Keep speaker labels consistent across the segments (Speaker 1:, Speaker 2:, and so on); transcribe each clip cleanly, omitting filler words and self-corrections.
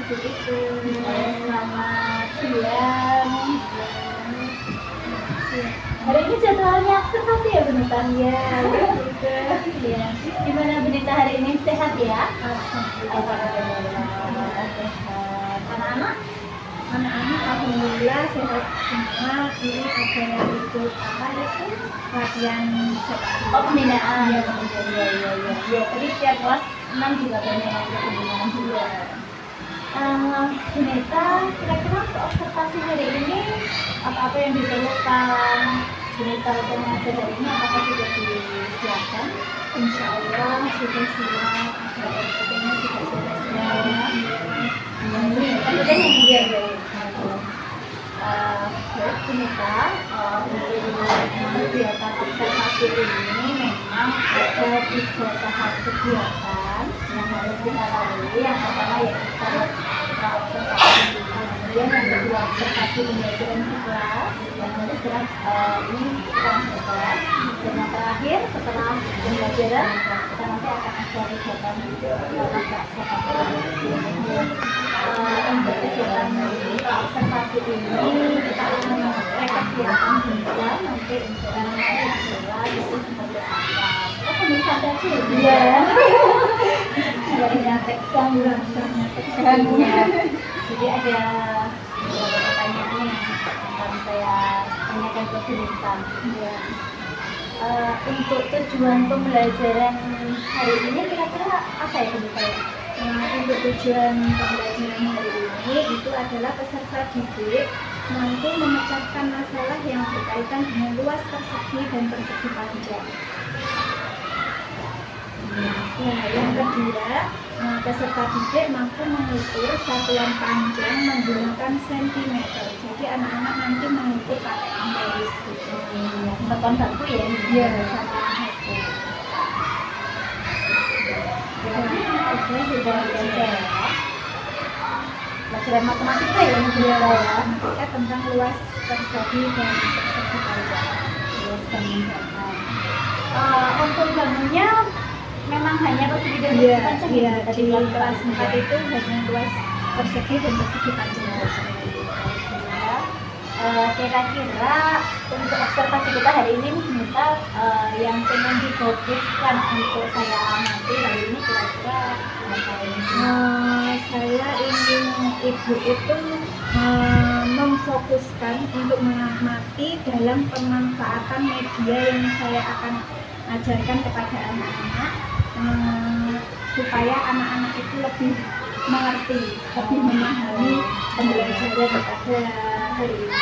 Speaker 1: itu. Selamat siang. Hari ini jadwalnya observasi ya Benita? Iya, gitu. Ya. Gimana Benita hari ini, sehat ya? Alhamdulillah sehat. Anak-anak?
Speaker 2: Anak-anak alhamdulillah sehat semua. Ini ada yang ikut apa itu latihan sepak.
Speaker 1: Oh, pembinaan. Iya. Tadi tiap kelas 6 juga banyak yang ikut pembinaan juga. Benita, kira-kira untuk observasi hari ini apa-apa yang diperlukan Benita untuk mengajar hari ini, apakah sudah disiapkan?
Speaker 2: Insya Allah sudah siap. Ada juga sudah siap.
Speaker 1: Kemudian yang Benita, untuk kegiatan observasi ini memang ada 3 tahap kegiatan yang harus kita lalui. Yang pertama yaitu observasi, kemudian yang kedua observasi pembelajaran di kelas, yang setelah ini kita masuk kelas, dan yang terakhir setelah pembelajaran kita nanti akan ada kegiatan untuk kegiatan observasi ini kita akan rekapitulasi juga nanti untuk anak-anak kelas itu seperti apa. Kita sambil santai aja ya. Iya. Nggak dinyatakan, nggak bisa menyatakan. Jadi ada beberapa pertanyaan yang akan saya tanyakan ke Benita. Ya. Untuk tujuan pembelajaran hari ini kira-kira apa ya Benita?
Speaker 2: Untuk tujuan pembelajaran hari ini itu adalah peserta didik mampu memecahkan masalah yang berkaitan dengan luas persegi dan persegi panjang. Ya, yang kedua, peserta didik mampu mengukur satuan panjang menggunakan sentimeter. Jadi anak-anak nanti mengukur pakai amperis gitu.
Speaker 1: Satuan baku ya?
Speaker 2: Iya, satuan baku.
Speaker 1: Sudah belajar pelajaran matematika ya
Speaker 2: Matematika tentang luas persegi dan persegi panjang.
Speaker 1: Untuk bangunnya memang hanya persegi dan persegi panjang
Speaker 2: ya?
Speaker 1: Tadi
Speaker 2: Di kelas 4 itu hanya luas persegi dan persegi panjang.
Speaker 1: Kira-kira untuk observasi kita hari ini Benita, yang ingin difokuskan untuk saya amati hari ini kira-kira apa ini?
Speaker 2: Saya ingin ibu itu memfokuskan untuk mengamati dalam pemanfaatan media yang saya akan ajarkan kepada anak-anak, supaya anak-anak itu lebih mengerti, lebih memahami pembelajaran pada hari ini.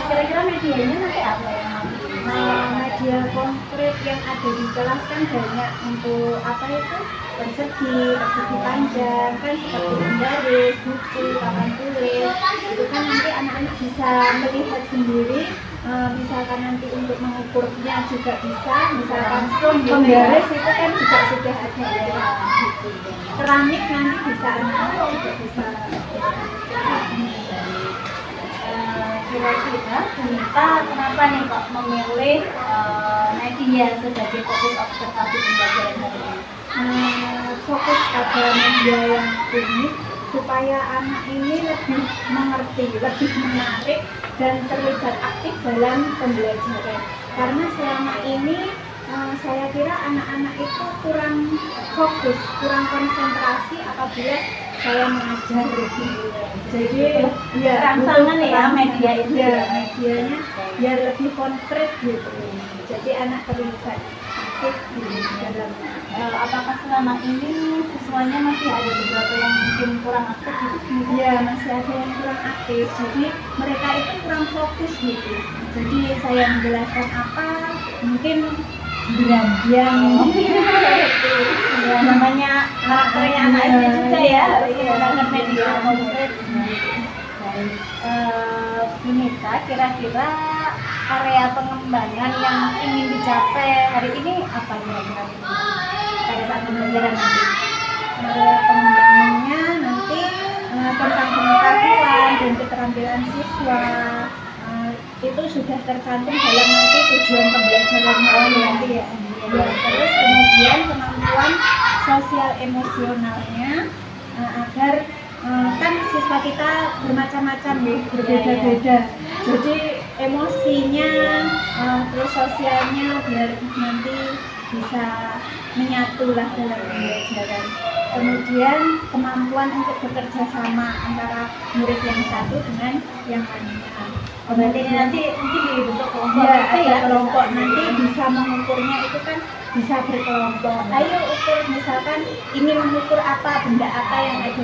Speaker 1: Kira-kira medianya nanti apa yang
Speaker 2: Media konkret yang ada di kelas kan banyak untuk apa itu persegi panjang kan seperti menggaris, buku, papan tulis itu kan nanti anak-anak bisa melihat sendiri. Misalkan nanti untuk mengukurnya juga bisa, misalkan menggaris itu kan juga sudah ada ya. Keramik nanti bisa anak-anak juga bisa.
Speaker 1: Kira-kira Benita kenapa nih kok memilih media sebagai fokus observasi pembelajaran hari ini?
Speaker 2: Fokus pada media yang ini supaya anak ini lebih mengerti, lebih menarik dan terlibat aktif dalam pembelajaran. Karena selama ini saya kira anak-anak itu kurang fokus, kurang konsentrasi apabila saya mengajar. Jadi ya
Speaker 1: rangsangan ya media itu
Speaker 2: ya, medianya biar lebih konkret gitu. Jadi anak terlibat aktif di dalam.
Speaker 1: Apakah selama ini siswanya masih ada beberapa yang mungkin kurang aktif gitu?
Speaker 2: Ya, masih ada yang kurang aktif. Jadi mereka itu kurang fokus gitu. Jadi saya menjelaskan apa mungkin yang
Speaker 1: namanya karakternya anak SD juga ya, harus menggunakan media konkret. Benita, kira-kira area pengembangan yang ingin dicapai hari ini apa kira-kira pada saat pembelajaran nanti?
Speaker 2: area pengembangannya nanti tentang pengetahuan dan keterampilan siswa itu sudah tercantum dalam nanti tujuan pembelajaran nanti ya. Terus kemudian kemampuan sosial emosionalnya agar siswa kita bermacam-macam ya, berbeda-beda. Jadi emosinya, terus sosialnya biar nanti bisa menyatu lah dalam pembelajaran. Kemudian kemampuan untuk bekerja sama antara murid yang satu dengan yang lainnya.
Speaker 1: Berarti nanti mungkin dibentuk kelompok
Speaker 2: Ya,
Speaker 1: gitu
Speaker 2: ada
Speaker 1: ya.
Speaker 2: kelompok nanti bisa mengukurnya itu kan bisa berkelompok. Ayo ukur, misalkan ini mengukur apa, benda apa yang ada di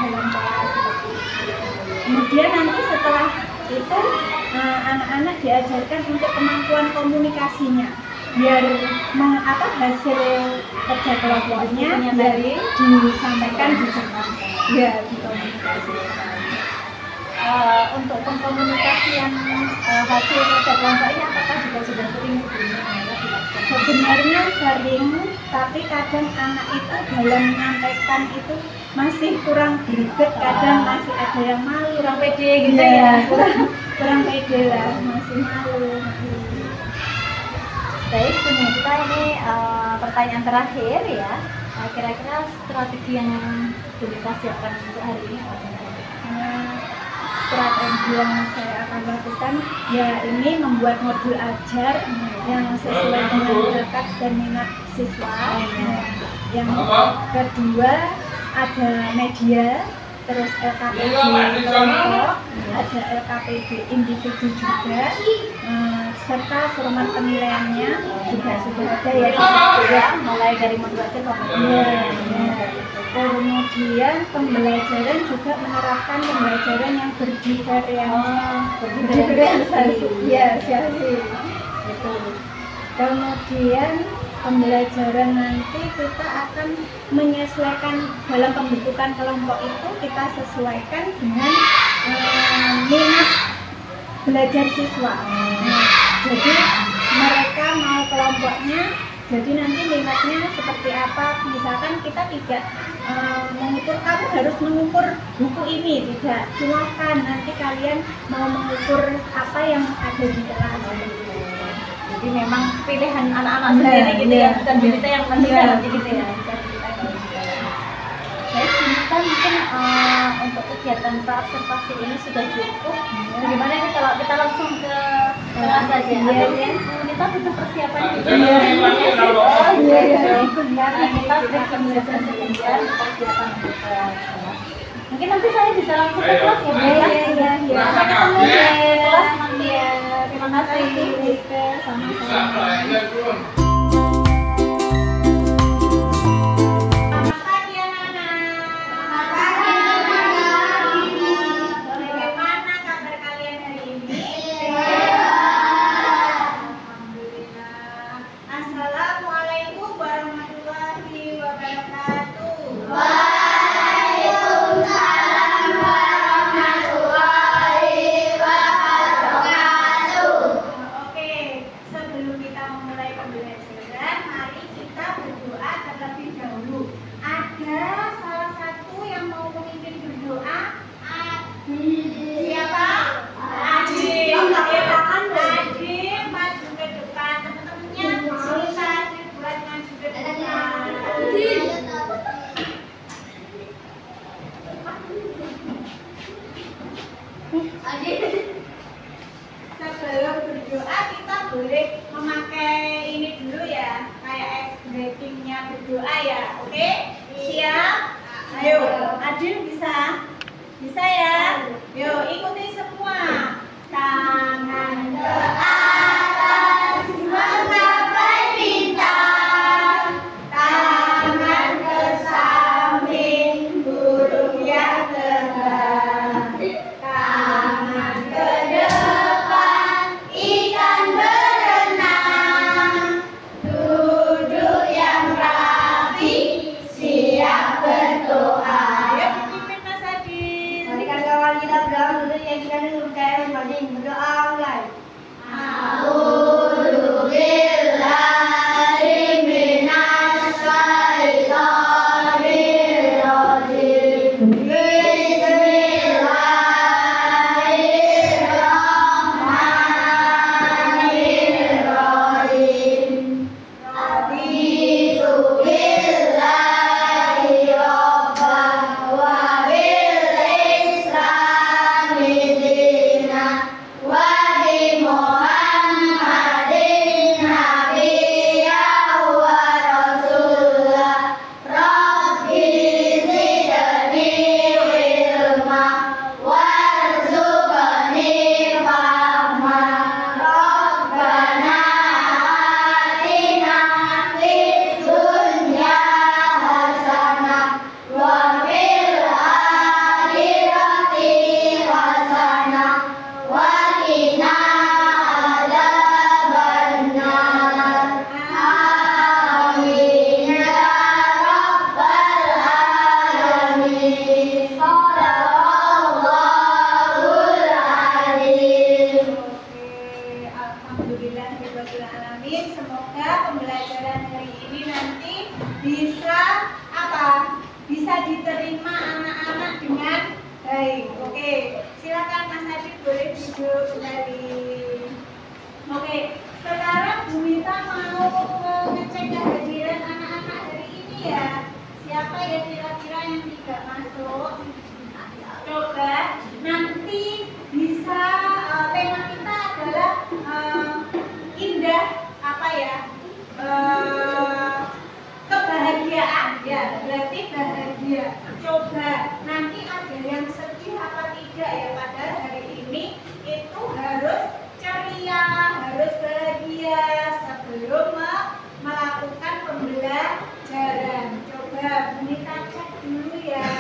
Speaker 2: dalam kelas seperti itu. Kemudian nanti setelah itu anak-anak diajarkan untuk kemampuan komunikasinya biar hasil kerja kelompoknya dari disampaikan di depan ya di komunikasi.
Speaker 1: Untuk pengkomunikasian hasil kerja kelompok ini apakah juga sudah sering sebelumnya dilakukan?
Speaker 2: Sebenarnya sering, tapi kadang anak itu dalam menyampaikan itu masih kurang greget, kadang masih ada yang malu,
Speaker 1: Kurang pede gitu ya.
Speaker 2: kurang pede lah, masih malu.
Speaker 1: Baik, pemirsa, ini pertanyaan terakhir ya. Kira-kira strategi yang kita siapkan untuk hari ini apa saja?
Speaker 2: Strategi yang saya akan lakukan ya ini membuat modul ajar yang sesuai dengan bakat dan minat siswa. Yang kedua ada media, terus LKPD kelompok, ada LKPD individu juga, serta format penilaiannya juga sudah ada ya di situ ya,
Speaker 1: mulai dari modulasi
Speaker 2: Kemudian pembelajaran juga menerapkan pembelajaran yang berdiferensiasi. Kemudian pembelajaran nanti kita akan menyesuaikan dalam pembentukan kelompok itu kita sesuaikan dengan minat belajar siswa. Jadi mereka mau kelompoknya, jadi nanti minatnya seperti apa. Misalkan kita tidak mengukur, kamu harus mengukur buku ini, tidak. Silakan nanti kalian mau mengukur apa yang ada di kelas.
Speaker 1: Jadi memang pilihan anak-anak sendiri gitu ya, bukan kita yang menentukan gitu ya. Baik, kita mungkin untuk kegiatan praobservasi ini sudah cukup. Bagaimana nih kalau kita langsung ke kelas saja? Kita butuh persiapan juga. Kita persiapan untuk kelas. Mungkin nanti saya bisa langsung ke kelas ya, Bu ya. Sampai ketemu di kelas nanti ya. Terima kasih.
Speaker 2: Sama-sama. Sebelum berdoa kita boleh memakai ini dulu ya, kayak ice breaking-nya berdoa ya, oke? Siap? Ayo, Adil bisa? Bisa ya? Yuk, ikuti semua. Tangan ke atas, menggapai bintang. Tangan ke samping, burung yang terbang. Tangan ke depan, ikan berenang. Duduk yang rapi, siap berdoa. Yuk, pimpin Mas Adil.
Speaker 3: Mari kawan-kawan kita berdoa dulu yang kita dulu percaya masing-masing berdoa mulai.
Speaker 2: A'udzu billahi minas syaitonir rajim. Bismillahirrahmanirrahim. Raditu billahi rabban wa bil
Speaker 1: duduk kembali. Oke, sekarang Bu Wita mau ngecek kehadiran anak-anak hari ini ya. Siapa ya kira-kira yang tidak masuk? Coba nanti bisa tema kita adalah indah apa ya? Kebahagiaan ya, berarti bahagia. Coba nanti ada yang sedih apa tidak ya, padahal hari ini itu harus ceria, harus bahagia sebelum melakukan pembelajaran. Coba Bunita cek dulu ya.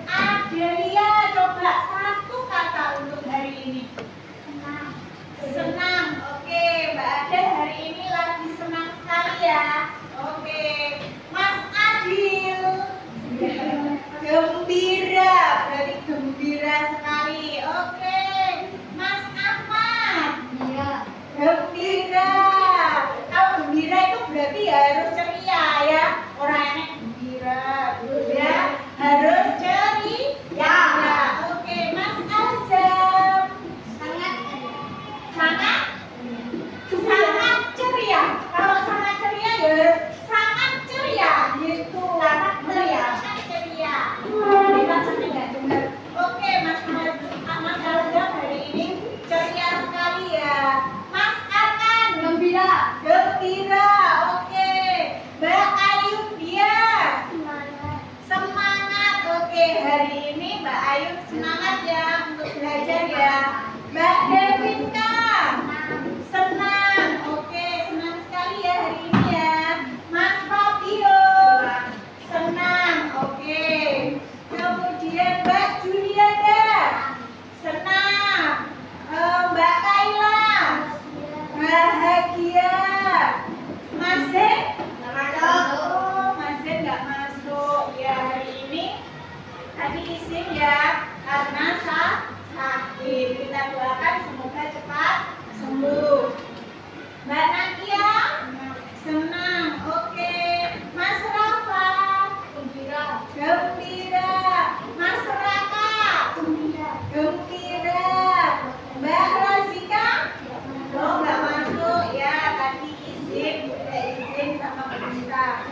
Speaker 1: Adelia, coba satu kata untuk hari ini. Senang. Senang. Oke, Mbak Ade hari ini lagi senang sekali ya. Oke, Mas Adil. Gembira, berarti gembira sekali. Oke, Mas Ahmad.
Speaker 3: Iya.
Speaker 1: Gembira. Kalau gembira itu berarti harus ceria ya. Orang enak gembira, ya. Harus ceria. Oke, Mas Azam.
Speaker 3: Sangat.
Speaker 1: Sangat ceria. Kalau sangat ceria ya harus sangat ceria gitu. Sangat ceria. Kita sampai nggak dengar. Oke, Mas Azam hari ini ceria sekali ya. Mas Arkan.
Speaker 3: Gembira.
Speaker 1: Gembira. Oke. Mbak Ayu dia. Semangat. Oke, hari ini Mbak Ayu semangat ya untuk belajar ya. Mbak Devinka. Senang. Oke, senang sekali ya hari ini ya. Mas Fabio. Senang. Oke. Kemudian Mbak Juliana. Senang. Mbak Kaila. Bahagia. Mas Zen. Oh, Mas Zen nggak masuk ya hari ini. Tadi izin ya karena sakit. Kita doakan semoga cepat sembuh. Mbak Nadia. Senang. Oke. Mas Rafa.
Speaker 3: Gembira.
Speaker 1: Gembira. Mas Raka. Gembira. Mbak Razika. Oh, nggak masuk ya. Tadi izin sama pemerintah.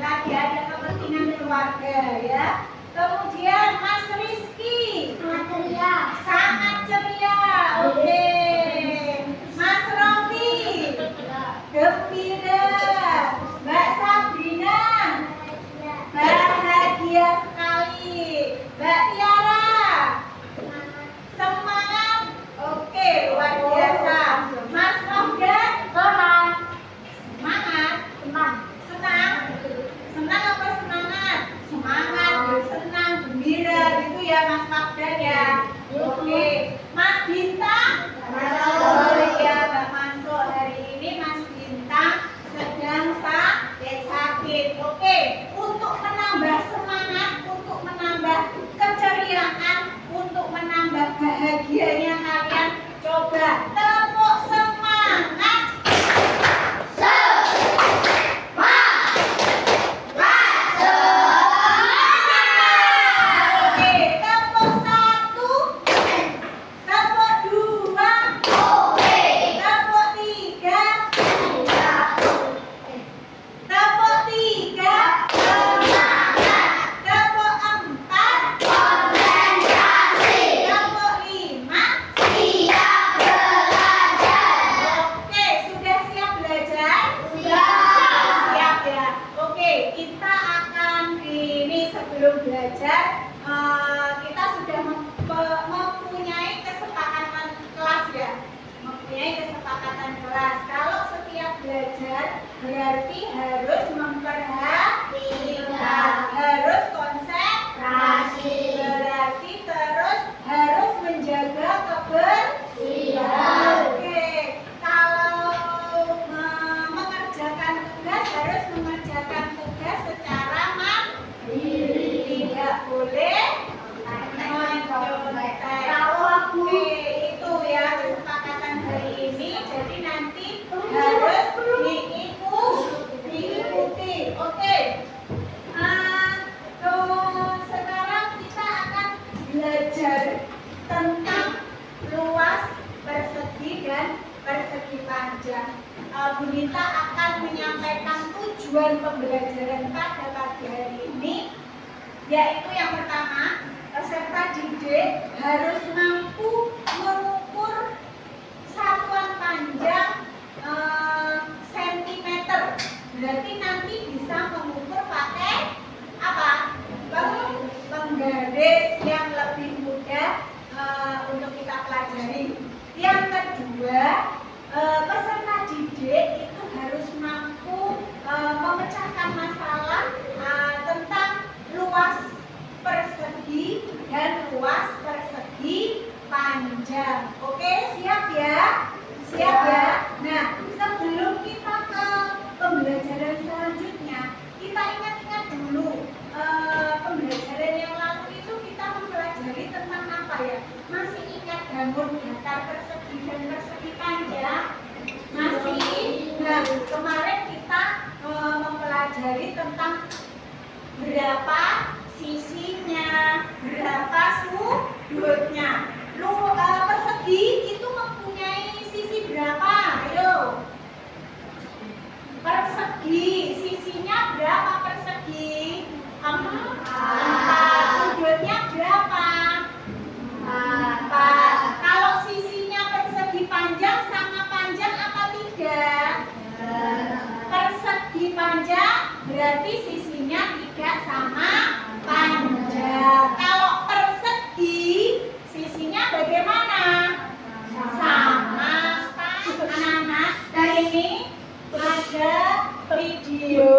Speaker 1: Tadi ada kepentingan keluarga ya. Kemudian Mas Rizky. Sangat ceria. Oke. Mas Rofi. Gembira. Mbak Sabrina. Bahagia sekali. Mbak Tiara. Semangat. Oke, luar biasa. Mas Rofdan. Semangat. Senang. Senang apa semangat? Semangat, senang, gembira gitu ya Mas Rofdan ya. Oke. Mas Bintang. Ya, Mbak masuk hari ini Mas Bintang sedang sakit. Oke, untuk menambah semangat, untuk menambah keceriaan, untuk menambah bahagianya kalian, coba tepuk semangat. Oke, tepuk satu, tepuk dua, tepuk tiga, tepuk tiga, tepuk empat, tepuk lima. Oke, sudah siap belajar? Siap ya. Oke, kita akan ini sebelum belajar kita sudah mempunyai kesepakatan kelas ya. Mempunyai kesepakatan kelas. Kalau setiap belajar berarti harus memperhatikan, harus konsentrasi, berarti terus harus menjaga kebersihan. Oke, kalau mengerjakan tugas harus mengerjakan tugas secara mandiri, tidak boleh mencontek. Oke, itu ya kesepakatan hari ini. Jadi nanti harus diikuti. Oke. Sekarang
Speaker 2: Bu Nita akan menyampaikan tujuan pembelajaran pada pagi hari ini, yaitu yang pertama, peserta didik harus mampu mengukur satuan panjang sentimeter. Berarti nanti bisa mengukur pakai apa? Penggaris yang lebih mudah untuk kita pelajari. Yang kedua, peserta didik itu harus mampu memecahkan masalah tentang luas persegi dan luas persegi panjang. Oke, siap ya? Siap ya? Nah, sebelum kita ke pembelajaran selanjutnya, kita ingat-ingat dulu pembelajaran yang lalu itu kita mempelajari tentang apa ya? Masih ingat ganggun datar persegi dan persegi panjang? Masih? Nah, kemarin kita mempelajari tentang berapa sisinya, berapa sudutnya. Persegi itu mempunyai sisi berapa? Ayo. Persegi, sisinya berapa persegi? 4. Sudutnya berapa? 4. Kalau sisinya persegi panjang sama panjang apa tidak? Persegi panjang berarti sisinya tidak sama panjang. Kalau persegi sisinya bagaimana? Sama. Anak-anak, nah ini ada video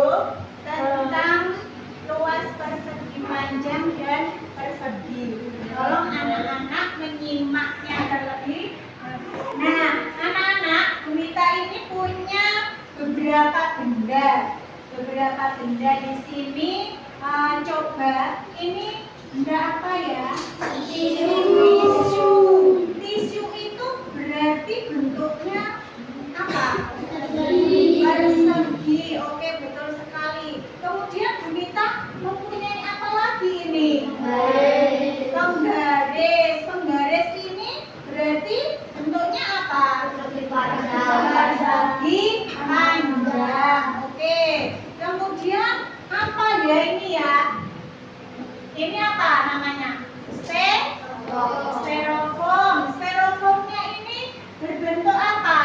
Speaker 2: tentang luas persegi panjang dan persegi. Tolong anak-anak menyimaknya terlebih. Nah, anak-anak, Bu Nita ini punya beberapa benda. Di sini. Coba ini benda apa ya? Tisu. Tisu itu berarti bentuknya apa? Persegi. Oke, betul sekali. Kemudian Bu Nita mempunyai apa lagi ini? Penggaris. Penggaris ini berarti bentuknya apa? Persegi panjang. Oke. Kemudian apa ya ini ya? Ini apa namanya? Styrofoam. Styrofoamnya ini berbentuk apa?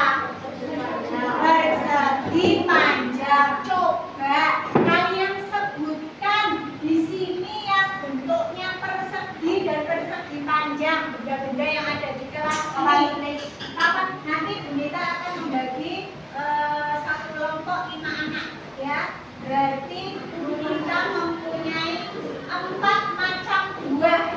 Speaker 2: Persegi panjang. Coba kalian sebutkan di sini yang bentuknya persegi dan persegi panjang, benda-benda yang ada di kelas ini. Nanti Bu Nita akan membagi satu kelompok 5 anak, ya. Berarti Bu Nita mempunyai 4 macam buah.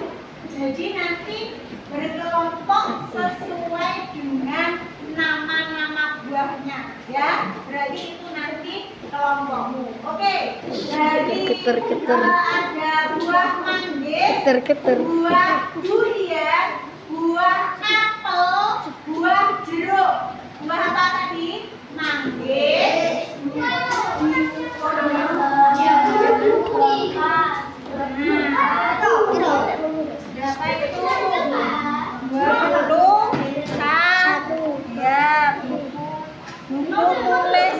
Speaker 2: Jadi nanti berkelompok sesuai dengan nama-nama buahnya, ya. Berarti itu nanti kelompokmu. Oke. Jadi ada buah manggis, buah durian, buah apel, buah jeruk. Buah apa tadi? Manggis. Berapa itu? 21. Ya, buku tulis.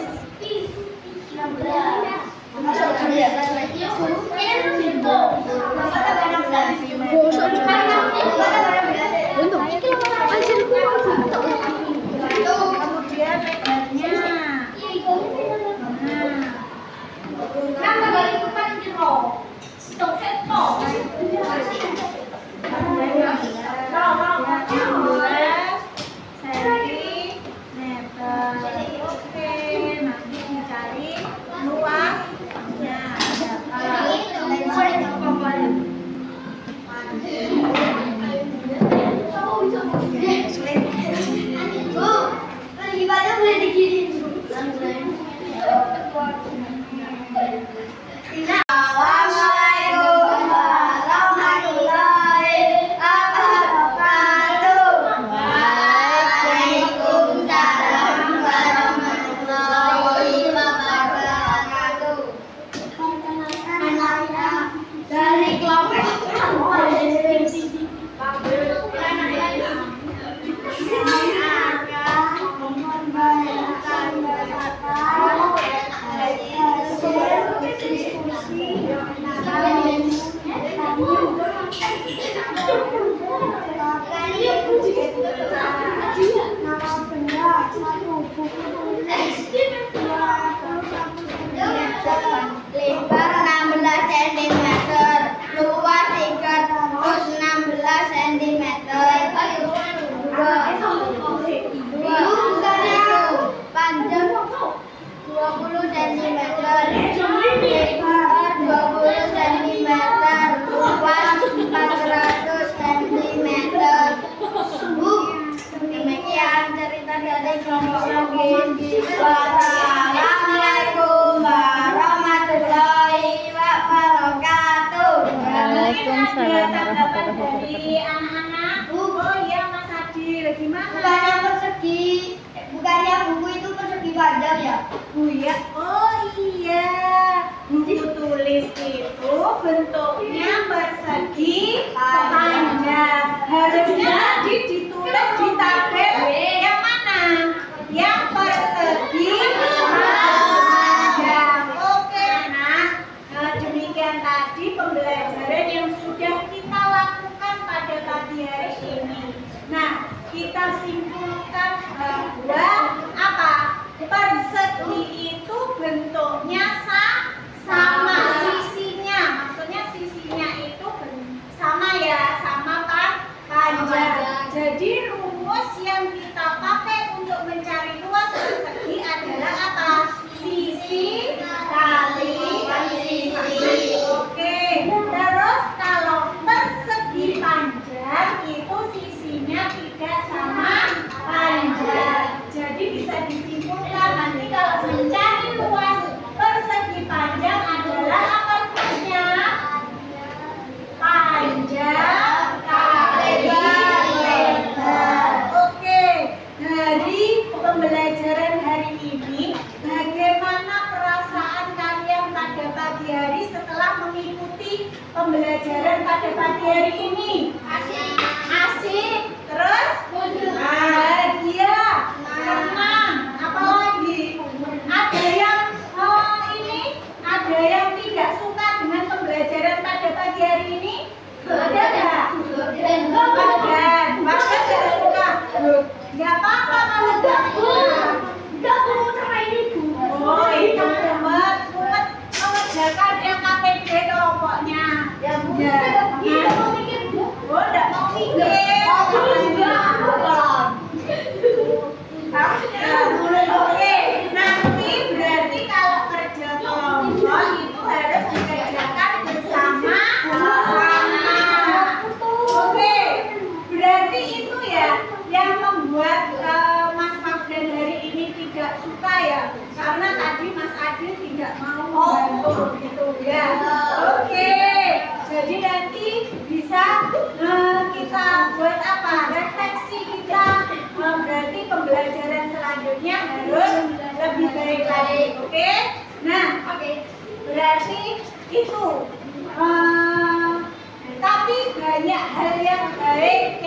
Speaker 3: Nama benda 1 buku tulis 2 lebar 16 cm, luas 316 cm, 2 panjang 20 cm, lebar 20 cm, luas 400 cm. Demikian cerita dari kelompok Gigi. Wassalamualaikum warahmatullahi wabarakatuh.
Speaker 1: Waalaikumsalam warahmatullahi wabarakatuh.
Speaker 2: Anak-anak, oh iya Mas Adil, gimana?
Speaker 3: Bukannya persegi, bukannya buku itu persegi panjang ya?
Speaker 2: Buya, oh iya, buku tulis itu bentuknya persegi panjang. Harusnya ditulis di tabel yang mana? Yang persegi panjang. Oke, anak. Nah, demikian tadi pembelajaran yang sudah kita lakukan pada pagi hari ini. Nah, kita simpulkan bahwa apa? Persegi itu bentuknya sama sisinya, maksudnya sisinya itu sama ya, sama panjang. Jadi rumus yang kita pakai untuk mencari luas persegi adalah apa? Sisi kali sisi. Oke, terus kalau persegi panjang itu sisinya tidak sama panjang. Jadi bisa disimpulkan nanti kalau mencari luas persegi panjang adalah apa rumusnya? Panjang kali lebar. Oke, dari pembelajaran hari ini, bagaimana perasaan kalian pada pagi hari setelah mengikuti pembelajaran pada pagi hari ini? Asik. Terus? Bahagia. Senang. Apa lagi? Ada yang ada yang tidak suka dengan pembelajaran pada pagi hari ini? Ada nggak? Bahkan tidak suka. Nggak apa-apa kalau nggak suka. Oh, itu mumet mengerjakan LKPD kelompoknya. Ya. Oh, nggak mau mikir. Oke, nanti berarti kalau kerja kelompok itu harus dikerjakan bersama-sama. Oke, berarti itu ya yang membuat Mas Mafdan hari ini tidak suka ya, karena tadi Mas Adil tidak mau membantu gitu ya. Oke, jadi nanti bisa kita buat apa? Refleksi kita. Berarti pembelajaran selanjutnya harus lebih baik lagi. Oke? Nah, berarti itu. Tapi banyak hal yang baik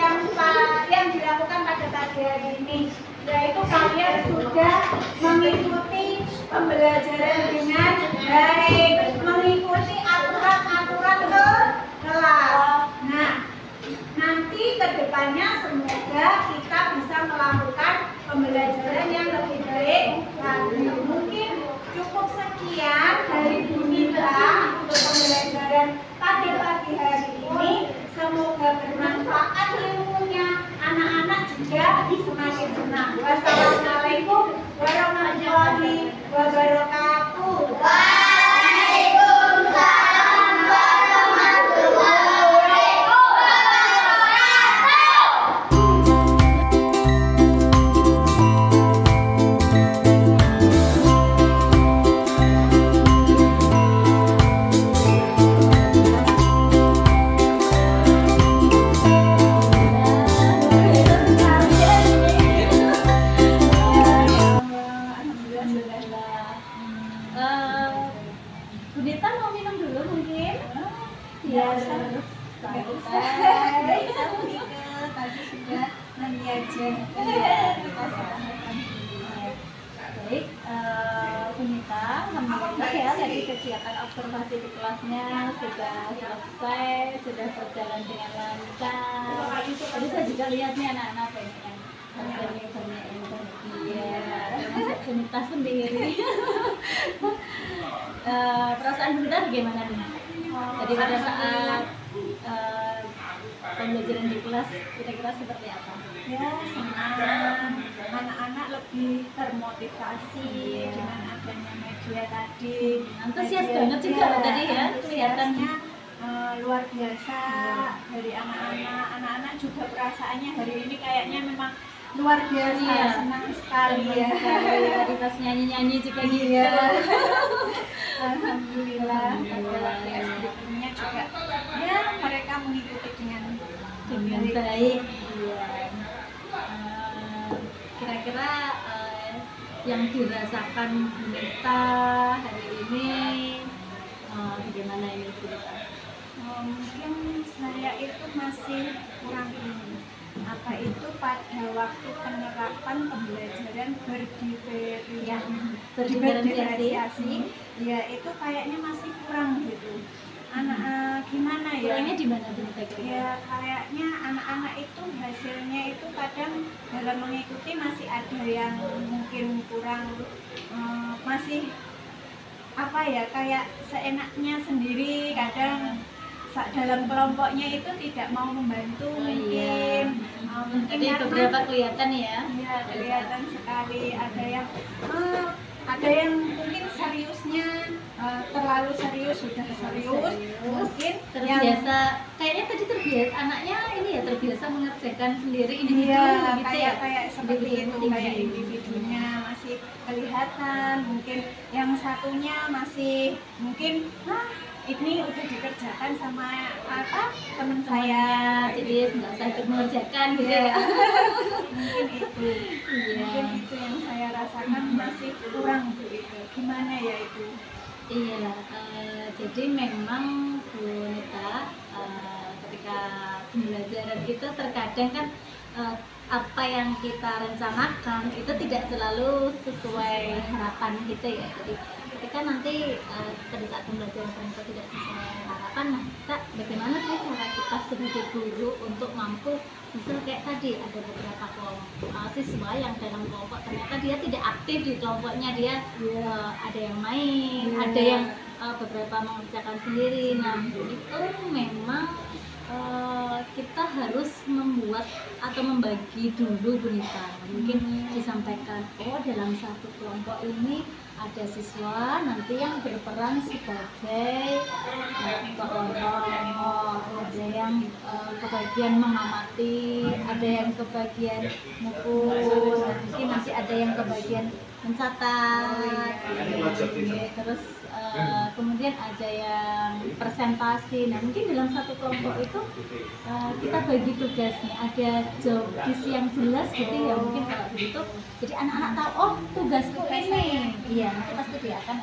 Speaker 2: yang dilakukan pada pagi hari ini, yaitu kalian sudah mengikuti pembelajaran dengan baik, mengikuti aturan-aturan ke kelas. Nah, nanti kedepannya semoga kita bisa melakukan pembelajaran yang lebih baik lagi. Mungkin cukup sekian dari Bu Nita untuk pembelajaran pada pagi hari ini. Semoga bermanfaat ilmunya, anak-anak juga semakin senang. Wassalamualaikum warahmatullahi wabarakatuh.
Speaker 3: Waalaikumsalam warahmatullahi
Speaker 1: Budita mau minum dulu mungkin?
Speaker 2: Ya, tadi sudah nanti aja. Kita selesaikan. Baik, Bunita, alhamdulillah ya dari kegiatan observasi di kelas
Speaker 1: kelasnya sudah selesai, sudah berjalan dengan lancar. Tadi saya juga lihat nih anak-anak banyak yang hasilnya banyak yang bahagia, termasuk Bunita sendiri. Perasaan Bunita bagaimana nih? Jadi pada saat pembelajaran di kelas kira-kira seperti apa?
Speaker 2: Ya, senang. Anak-anak lebih termotivasi dengan adanya media tadi.
Speaker 1: Antusias
Speaker 2: Media-
Speaker 1: banget juga loh tadi ya,
Speaker 2: antusiasnya luar biasa dari anak-anak. Anak-anak juga perasaannya hari ini kayaknya memang luar biasa,
Speaker 1: Iya.
Speaker 2: senang sekali ya.
Speaker 1: Tadi pas nyanyi-nyanyi juga gitu.
Speaker 2: Iya. Alhamdulillah.
Speaker 1: Alhamdulillah.
Speaker 2: Berikutnya juga ya mereka mengikuti dengan
Speaker 1: Dengan baik. Iya. Kira-kira yang dirasakan Bunita hari ini bagaimana ini Bunita?
Speaker 2: Mungkin saya itu masih kurang ini. Apa itu pada waktu penerapan pembelajaran berdiferensiasi, ya itu kayaknya masih kurang gitu. Gimana ya?
Speaker 1: Kurangnya di mana Bunita kira-kira?
Speaker 2: Ya kayaknya anak-anak itu hasilnya itu kadang dalam mengikuti masih ada yang mungkin kurang, masih apa ya, kayak seenaknya sendiri, kadang dalam kelompoknya itu tidak mau membantu mungkin. Mungkin
Speaker 1: Tadi
Speaker 2: karena
Speaker 1: beberapa kelihatan ya.
Speaker 2: iya kelihatan sekali ada yang mungkin seriusnya terlalu serius, sudah serius mungkin yang
Speaker 1: Terbiasa, kayaknya tadi terbiasa anaknya ini ya terbiasa mengerjakan sendiri individu
Speaker 2: iya
Speaker 1: gitu ya.
Speaker 2: kayak seperti itu,
Speaker 1: Individu.
Speaker 2: kayak individunya masih kelihatan, mungkin yang satunya masih mungkin ini udah dikerjakan sama teman saya,
Speaker 1: Jadi nggak usah ikut mengerjakan gitu
Speaker 2: Iya.
Speaker 1: ya.
Speaker 2: mungkin itu
Speaker 1: Iya.
Speaker 2: mungkin itu yang saya rasakan masih kurang Bu itu. Gimana ya itu?
Speaker 1: Iya, jadi memang Bu Nita, ketika pembelajaran itu terkadang kan apa yang kita rencanakan itu tidak selalu sesuai harapan kita ya. Jadi ketika nanti pada saat pembelajaran ternyata tidak sesuai harapan, nah kita bagaimana sih cara kita sebagai guru untuk mampu, misal kayak tadi ada beberapa kelompok siswa yang dalam kelompok ternyata dia tidak aktif di kelompoknya, dia ada yang main, ada yang beberapa mengerjakan sendiri. Nah itu memang kita harus membuat atau membagi dulu Bunita. Mungkin disampaikan, oh dalam satu kelompok ini ada siswa nanti yang berperan sebagai kelompok, ada yang kebagian mengamati, ada yang kebagian mukul, mungkin nanti ada yang kebagian mencatat, terus kemudian ada yang presentasi. Nah mungkin dalam satu kelompok itu kita bagi tugasnya, ada job disk yang jelas gitu ya, mungkin kalau begitu jadi anak-anak tahu, oh tugasku ini, iya nanti pasti dia akan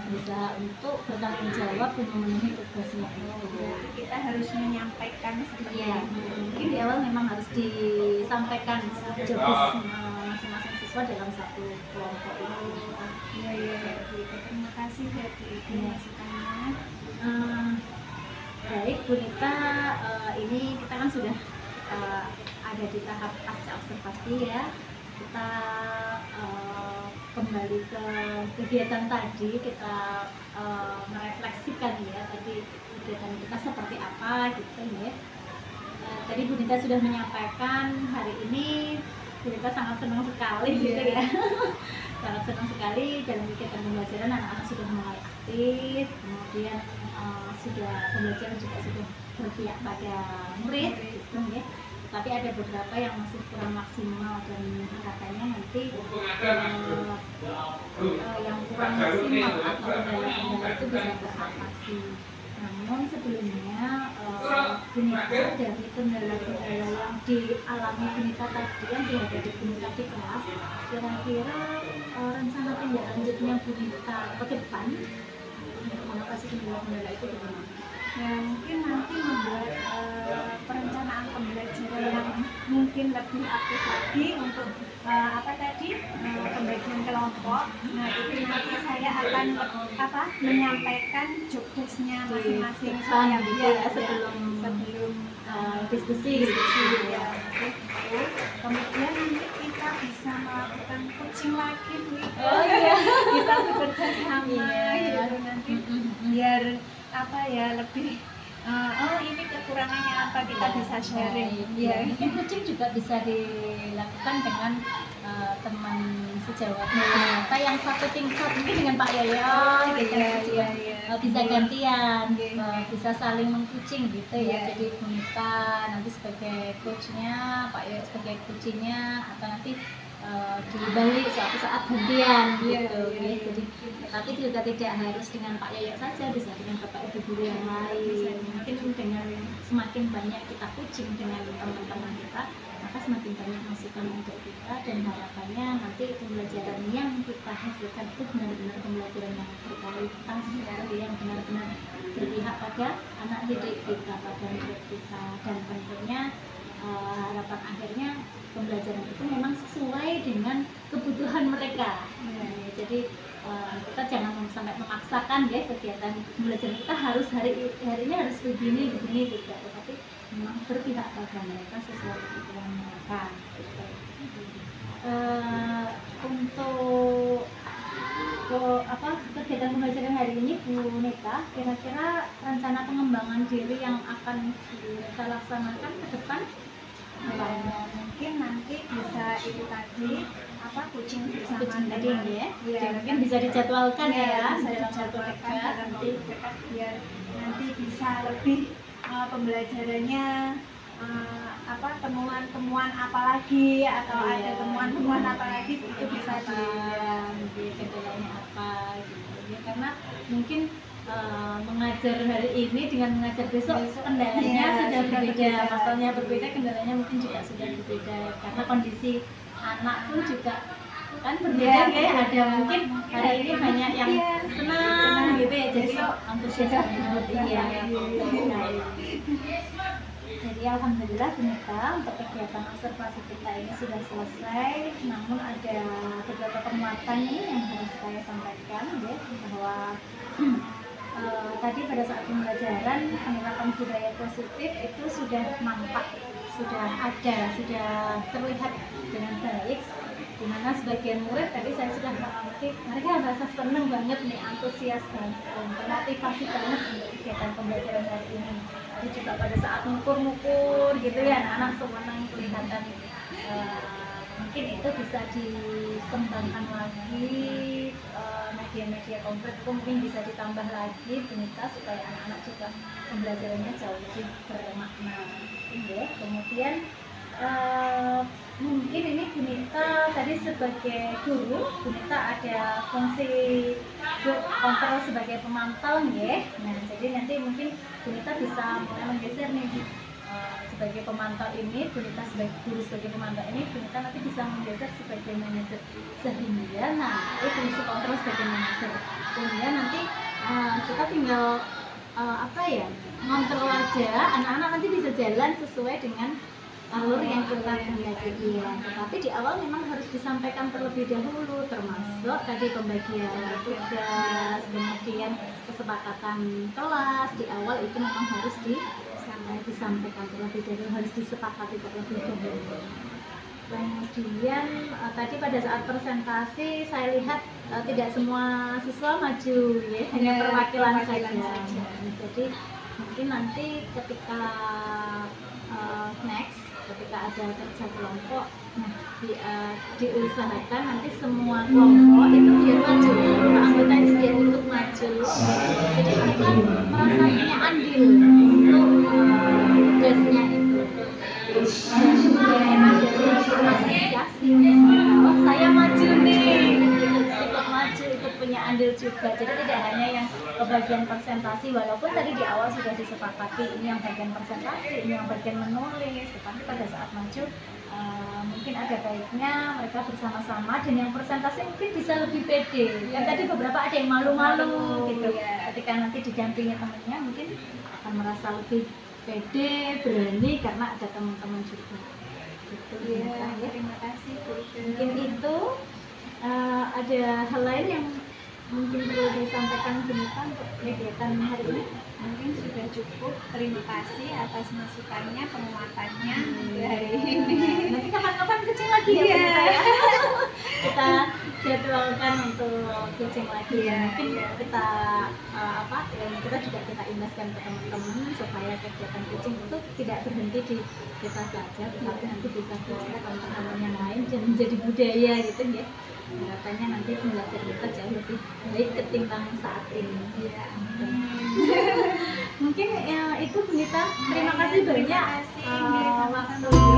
Speaker 1: berusaha untuk bertanggung jawab dan memenuhi tugasnya.
Speaker 2: Kita harus menyampaikan seperti
Speaker 1: Iya, mungkin di awal memang harus disampaikan job disk masing-masing siswa dalam satu kelompok itu.
Speaker 2: Iya Bu Ika. Terima kasih ya Bu Ika masukannya.
Speaker 1: Baik Bu Nita, ini kita kan sudah ada di tahap pasca observasi ya. Kita kembali ke kegiatan tadi, kita merefleksikan ya tadi kegiatan kita seperti apa gitu ya. Tadi Bu Nita sudah menyampaikan hari ini Bu Nita sangat senang sekali gitu ya. Sangat senang sekali dalam kegiatan pembelajaran, anak-anak sudah mulai aktif, kemudian sudah pembelajaran juga sudah berpihak pada murid gitu ya. Tapi ada beberapa yang masih kurang maksimal dan harapannya nanti yang kurang maksimal atau kendala-kendala itu bisa teratasi. Namun sebelumnya Bunita, dari kendala-kendala yang dialami Bunita tadi yang dihadapi Bunita di kelas, kira-kira rencana tindak lanjutnya Bunita ke depan untuk mengatasi kendala-kendala itu bagaimana?
Speaker 2: Ya mungkin nanti membuat perencanaan pembelajaran yang mungkin lebih aktif lagi untuk apa tadi pembagian kelompok. Nah itu nanti saya akan menyampaikan job desk-nya masing-masing supaya sebelum
Speaker 1: diskusi
Speaker 2: ya. Kemudian nanti kita bisa melakukan coaching lagi Bu.
Speaker 1: Oh iya,
Speaker 2: Kita bekerja sama gitu nanti biar lebih oh ini kekurangannya apa kita bisa sharing.
Speaker 1: Ya, mungkin coaching juga bisa dilakukan dengan teman sejawat kita yang satu tingkat mungkin dengan Pak Yoyo gitu. Bisa gantian, bisa saling mengcoaching gitu ya. Jadi kita nanti sebagai coachnya, Pak Yoyo sebagai coachingnya, atau nanti dibalik suatu saat gantian gitu ya. Jadi tapi juga tidak harus dengan Pak Yoyo saja, bisa dengan Bapak Ibu guru yang lain. Mungkin dengan semakin banyak kita coaching dengan teman-teman kita, maka semakin banyak masukan untuk kita, dan harapannya nanti pembelajaran yang kita hasilkan itu benar-benar pembelajaran yang berkualitas, yang benar-benar berpihak pada anak didik kita, pada murid kita, dan tentunya harapan akhirnya pembelajaran itu memang sesuai dengan kebutuhan mereka. Jadi kita jangan sampai memaksakan ya kegiatan pembelajaran kita harus harinya harus begini tidak, tetapi memang berpihak pada mereka sesuai kebutuhan mereka. Untuk kegiatan pembelajaran hari ini Bu Neta, kira-kira rencana pengembangan diri yang akan kita laksanakan ke depan?
Speaker 2: Mungkin nanti bisa itu tadi coaching bersama
Speaker 1: tadi ya. Mungkin bisa dijadwalkan
Speaker 2: dalam satu dekat nanti biar nanti bisa lebih pembelajarannya temuan-temuan apa lagi atau ada temuan-temuan apa lagi itu bisa
Speaker 1: di kendalanya apa gitu ya, karena mungkin mengajar hari ini dengan mengajar besok kendalanya sudah berbeda, masalahnya berbeda, kendalanya mungkin juga sudah berbeda karena kondisi anak pun juga kan berbeda ada mungkin hari ini banyak yang senang gitu ya, jadi antusias Jadi alhamdulillah Bu Neta, untuk kegiatan observasi kita ini sudah selesai, namun ada beberapa penguatan yang harus saya sampaikan ya, bahwa tadi pada saat pembelajaran penerapan budaya positif itu sudah nampak, sudah ada, sudah terlihat dengan baik, dimana sebagian murid tadi saya sudah mengamati mereka merasa senang banget nih, antusias banget, termotivasi banget untuk kegiatan pembelajaran hari ini. Jadi juga pada saat ngukur gitu ya, anak-anak senang kelihatan. Mungkin itu bisa dikembangkan lagi, media-media konkret itu mungkin bisa ditambah lagi Bu Neta, supaya anak-anak juga pembelajarannya jauh lebih bermakna ya. Kemudian mungkin ini Bu Neta tadi sebagai guru, Bu Neta ada fungsi kontrol sebagai pemantau ya. Nah jadi nanti mungkin Bu Neta bisa mulai menggeser nih sebagai pemantau ini, Bu Neta sebagai guru sebagai pemantau ini, Bu Neta nanti bisa menggeser sebagai manajer, sehingga nanti fungsi kontrol sebagai manajer, sehingga nanti kita tinggal ngontrol aja, anak-anak nanti bisa jalan sesuai dengan alur yang kita kehendaki ya. Tetapi di awal memang harus disampaikan terlebih dahulu, termasuk tadi pembagian tugas, kemudian kesepakatan kelas di awal itu memang harus disampaikan terlebih dahulu, harus disepakati terlebih dahulu. Kemudian tadi pada saat presentasi saya lihat tidak semua siswa maju ya, hanya perwakilan saja. Jadi mungkin nanti ketika ketika ada kerja kelompok, diusahakan nanti semua kelompok itu biar maju, semua anggota itu biar ikut maju. Jadi mereka merasa punya andil untuk tugasnya itu. Dan kemudian ada apresiasi, oh saya maju nih, ikut maju, ikut punya andil juga. Jadi tidak hanya yang bagian presentasi, walaupun tadi di awal sudah disepakati ini yang bagian presentasi, ini yang bagian menulis, tetapi pada saat maju mungkin ada baiknya mereka bersama-sama, dan yang presentasi mungkin bisa lebih pede. Kan tadi beberapa ada yang malu-malu gitu ya. Ketika nanti didampingi temannya mungkin akan merasa lebih pede, berani karena ada teman-teman juga. gitu.
Speaker 2: Iya,
Speaker 1: Ya.
Speaker 2: terima kasih Bu Ida.
Speaker 1: Mungkin itu ada hal lain yang mungkin perlu disampaikan Bu Nita untuk kegiatan hari ini.
Speaker 2: Mungkin sudah cukup. Terima kasih atas masukannya, penguatannya untuk hari ini.
Speaker 1: Nanti kapan-kapan kucing lagi ya Bu
Speaker 2: Iya.
Speaker 1: Nita ya. Kita jadwalkan untuk kucing lagi.
Speaker 2: Iya,
Speaker 1: Mungkin
Speaker 2: iya.
Speaker 1: kita kita juga kita imbaskan ke teman-teman supaya kegiatan kucing itu tidak berhenti di kita saja, tetapi nanti bisa ke teman-teman yang lain dan menjadi budaya gitu ya. Harapannya nanti pembelajar kita jauh lebih baik ketimbang saat ini.
Speaker 2: Iya.
Speaker 1: Mungkin itu Bu Nita. Terima kasih
Speaker 2: Terima
Speaker 1: banyak
Speaker 2: kasih. Sama-sama.
Speaker 1: waktu